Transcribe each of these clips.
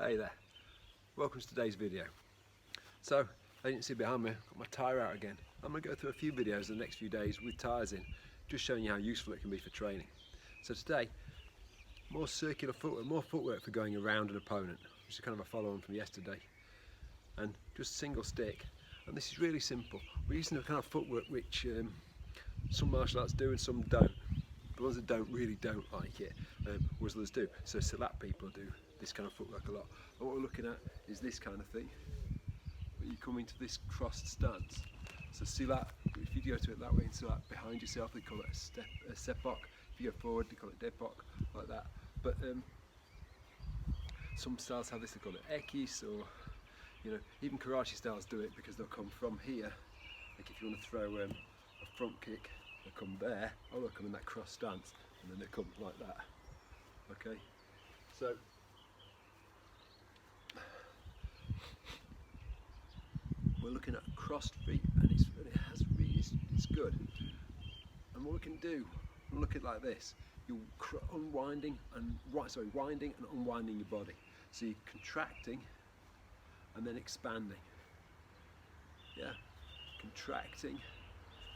Hey there, welcome to today's video. So, as you can see behind me, I've got my tyre out again. I'm going to go through a few videos in the next few days with tyres in, just showing you how useful it can be for training. So today, more circular footwork, more footwork for going around an opponent, which is kind of a follow-on from yesterday. And just single stick, and this is really simple. We're using the kind of footwork which some martial arts do and some don't. The ones that don't like it, whereas others do. So Silat people do this kind of footwork a lot. And what we're looking at is this kind of thing, where you come into this crossed stance. So Silat, if you go to it that way, and Silat behind yourself, they call it a sepok. If you go forward, they call it depok, like that. But some styles have this, they call it ekis, or even karate styles do it because they'll come from here. Like if you want to throw a front kick, they'll come there, or they'll come in that cross stance, and then they come like that. Okay, so we're looking at crossed feet, and it's good. And what we can do, look at it like this: you're winding and unwinding your body. So you're contracting and then expanding. Yeah, contracting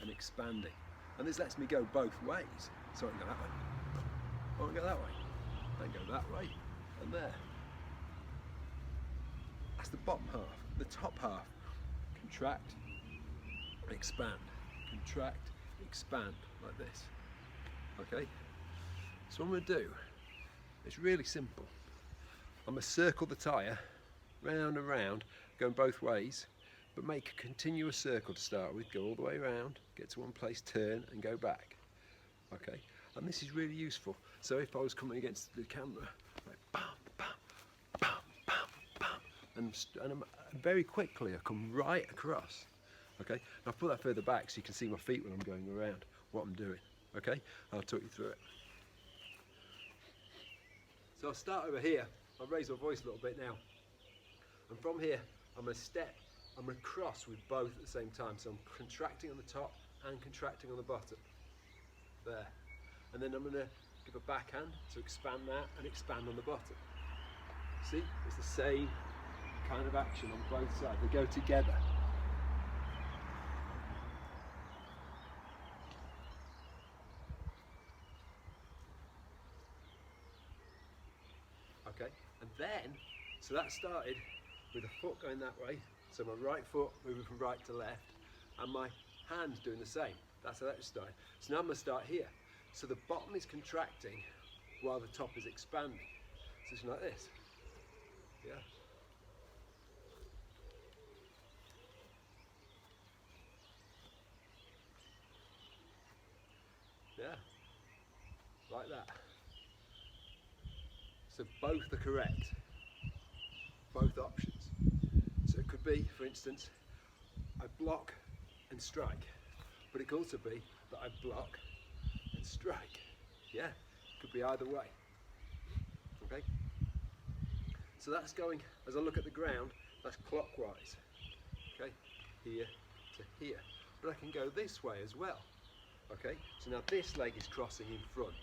and expanding. And this lets me go both ways. So I can go that way, or I can go that way, then go that way, and there. That's the bottom half. The top half, contract, expand, contract, expand, like this. Okay? So what I'm going to do, it's really simple. I'm going to circle the tyre, round and round, going both ways, but make a continuous circle to start with, go all the way around, get to one place, turn and go back. Okay, and this is really useful. So if I was coming against the camera, like bam, bam, bam, bam, bam, and very quickly I come right across. Okay, and I'll put that further back so you can see my feet when I'm going around, what I'm doing. Okay, I'll talk you through it. So I'll start over here. I'll raise my voice a little bit now. And from here, I'm going to step, I'm going to cross with both at the same time. So I'm contracting on the top and contracting on the bottom. There. And then I'm going to give a backhand to expand that and expand on the bottom. See, it's the same kind of action on both sides. They go together. Okay, and then, so that started with a foot going that way, so my right foot moving from right to left, and my hand doing the same. That's how that started. So now I'm going to start here. So the bottom is contracting while the top is expanding. So it's like this. Yeah. Yeah. Like that. So both are correct. Both options. So it could be, for instance, I block and strike, but it could also be that I block and strike. Yeah, it could be either way. Okay. So that's going, as I look at the ground, that's clockwise. Okay, here to here. But I can go this way as well. Okay, so now this leg is crossing in front.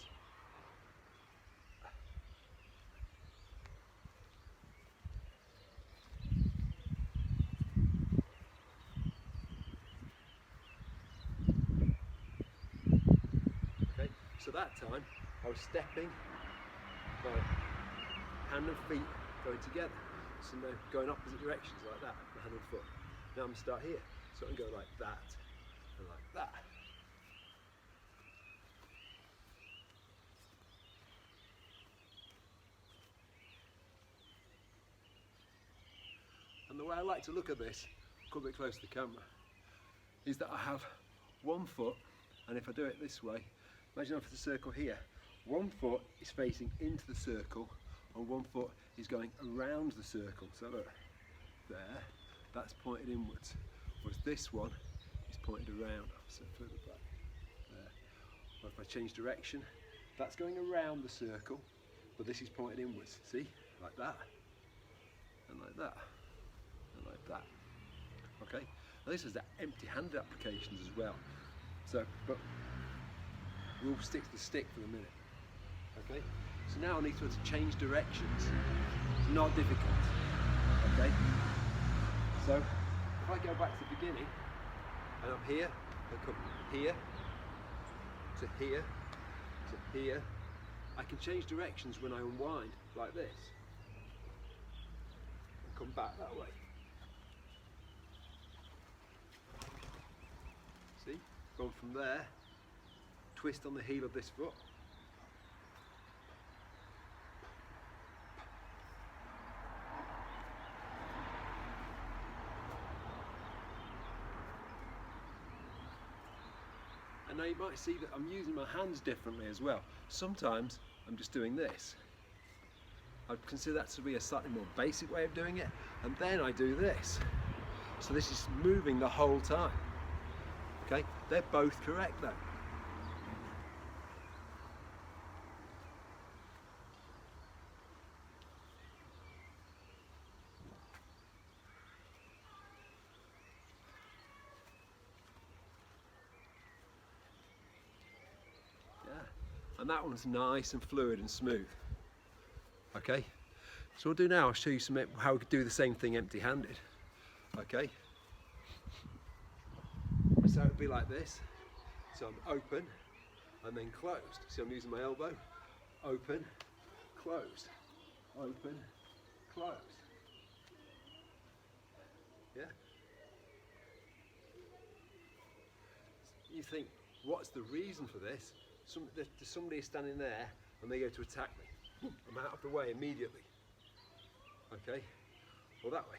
So that time I was stepping, my hand and feet going together. So now going opposite directions like that, my hand and foot. Now I'm going to start here. So I can go like that and like that. And the way I like to look at this, come a bit close to the camera, is that I have one foot, and if I do it this way, imagine I've got a circle here. One foot is facing into the circle and one foot is going around the circle. So look, there, that's pointed inwards. Whereas this one is pointed around, so further back, there. Or if I change direction, that's going around the circle, but this is pointed inwards. See, like that, and like that, and like that. Okay, now this is the empty-handed applications as well. So, but we'll stick to the stick for a minute. Okay, so now I need to change directions It's not difficult. Okay? So if I go back to the beginning and I'm here, I come here to here to here, I can change directions when I unwind like this. And come back that way. See? Going from there, twist on the heel of this foot. And now you might see that I'm using my hands differently as well. Sometimes I'm just doing this. I'd consider that to be a slightly more basic way of doing it. And then I do this. So this is moving the whole time. Okay, they're both correct though. And that one's nice and fluid and smooth. Okay, so what I'll do now, I'll show you how we could do the same thing empty-handed. Okay, so it would be like this. So I'm open and then closed. See, I'm using my elbow. Open, closed. Open, closed. Yeah. You think, what's the reason for this? Somebody is standing there and they go to attack me. I'm out of the way immediately. Okay? Or that way.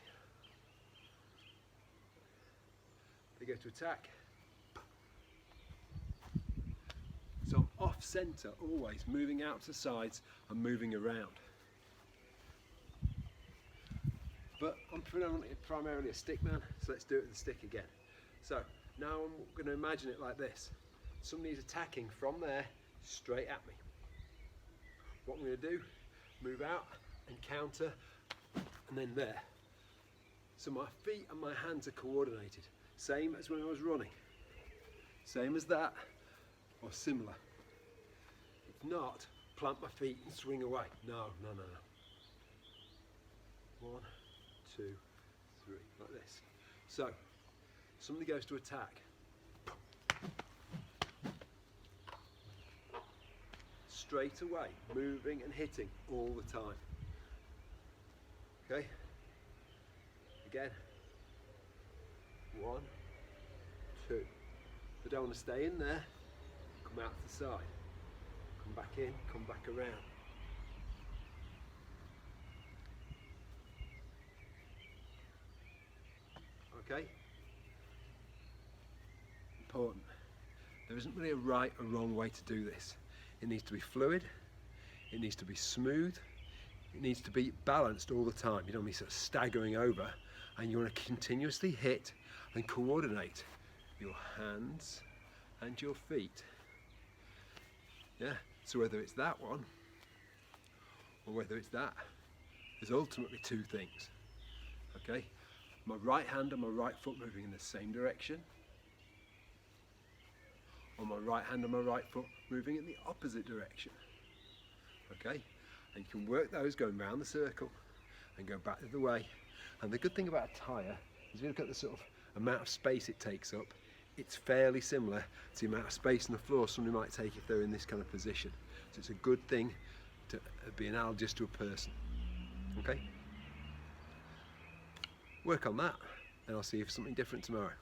They go to attack. So I'm off centre always, moving out to the sides and moving around. But I'm primarily a stick man, so let's do it with the stick again. So now I'm going to imagine it like this. Somebody's attacking from there straight at me. What I'm going to do, move out and counter, and then there. So my feet and my hands are coordinated. Same as when I was running. Same as that, or similar. If not, plant my feet and swing away. No. 1, 2, 3, like this. So, somebody goes to attack. Straight away, moving and hitting all the time. Okay? Again. 1, 2. I don't want to stay in there. Come out to the side. Come back in, come back around. Okay? Important. There isn't really a right or wrong way to do this. It needs to be fluid, it needs to be smooth, it needs to be balanced all the time. You don't want to be sort of staggering over, and you want to continuously hit and coordinate your hands and your feet. Yeah, so whether it's that one or whether it's that, there's ultimately two things. Okay, my right hand and my right foot moving in the same direction, or my right hand and my right foot moving in the opposite direction. Okay, and you can work those going round the circle and go back the other way. And the good thing about a tyre is if you look at the sort of amount of space it takes up, it's fairly similar to the amount of space on the floor somebody might take if they're in this kind of position. So it's a good thing to be analogous to a person. Okay? Work on that, and I'll see you for something different tomorrow.